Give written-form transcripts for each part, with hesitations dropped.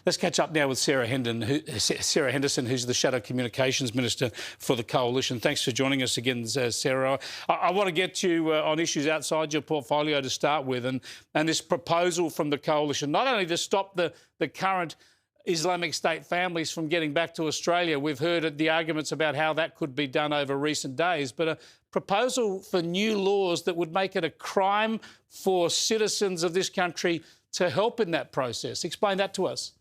Let's catch up now with Sarah Henderson, who's the Shadow Communications Minister for the Coalition. Thanks for joining us again, Sarah. I want to get you on issues outside your portfolio to start with, and this proposal from the Coalition, not only to stop the current Islamic State families from getting back to Australia. We've heard the arguments about how that could be done over recent days, but a proposal for new laws that would make it a crime for citizens of this country to help in that process. Explain that to us.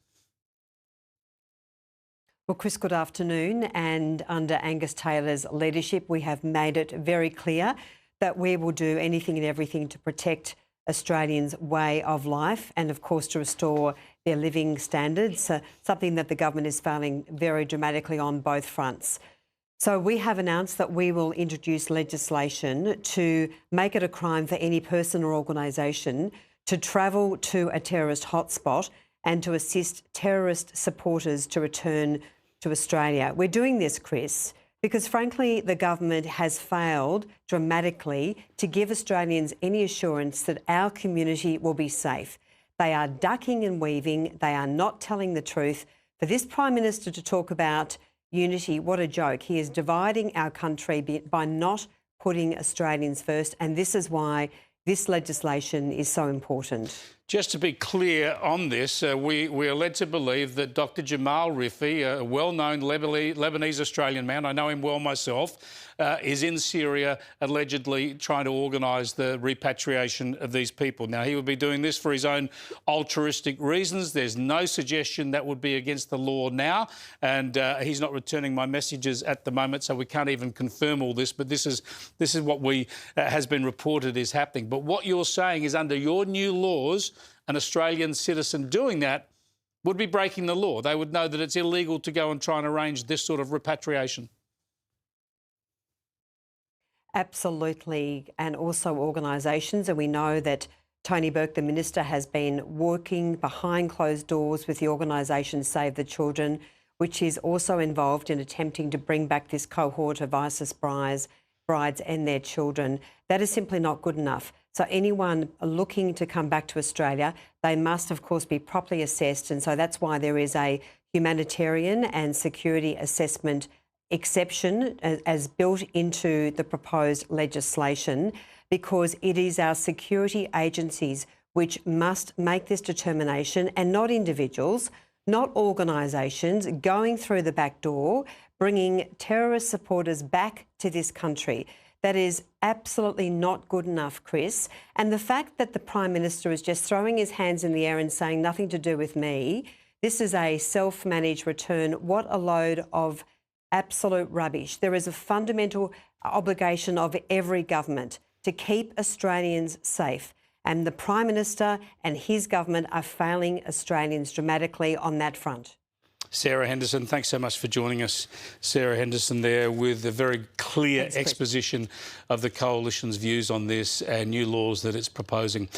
Well, Chris, good afternoon. And under Angus Taylor's leadership, we have made it very clear that we will do anything and everything to protect Australians' way of life and, of course, to restore their living standards, something that the government is failing very dramatically on both fronts. So we have announced that we will introduce legislation to make it a crime for any person or organisation to travel to a terrorist hotspot and to assist terrorist supporters to return to Australia. We're doing this, Chris, because frankly the government has failed dramatically to give Australians any assurance that our community will be safe. They are ducking and weaving. They are not telling the truth. For this Prime Minister to talk about unity, what a joke. He is dividing our country by not putting Australians first, and this is why this legislation is so important. Just to be clear on this, we are led to believe that Dr Jamal Rifi, a well-known Lebanese-Australian man, I know him well myself, is in Syria allegedly trying to organise the repatriation of these people. Now, he would be doing this for his own altruistic reasons. There's no suggestion that would be against the law now, and he's not returning my messages at the moment, so we can't even confirm all this, but this is what has been reported is happening. But what you're saying is under your new laws, an Australian citizen doing that would be breaking the law. They would know that it's illegal to go and try and arrange this sort of repatriation. Absolutely, and also organisations, and we know that Tony Burke, the Minister, has been working behind closed doors with the organisation Save the Children, which is also involved in attempting to bring back this cohort of ISIS brides and their children. That is simply not good enough. So anyone looking to come back to Australia, they must, of course, be properly assessed. And so that's why there is a humanitarian and security assessment exception as built into the proposed legislation, because it is our security agencies which must make this determination and not individuals, not organisations going through the back door, bringing terrorist supporters back to this country. That is absolutely not good enough, Chris. And the fact that the Prime Minister is just throwing his hands in the air and saying nothing to do with me, this is a self-managed return. What a load of absolute rubbish. There is a fundamental obligation of every government to keep Australians safe. And the Prime Minister and his government are failing Australians dramatically on that front. Sarah Henderson, thanks so much for joining us. Sarah Henderson there with a very clear exposition of the Coalition's views on this and new laws that it's proposing.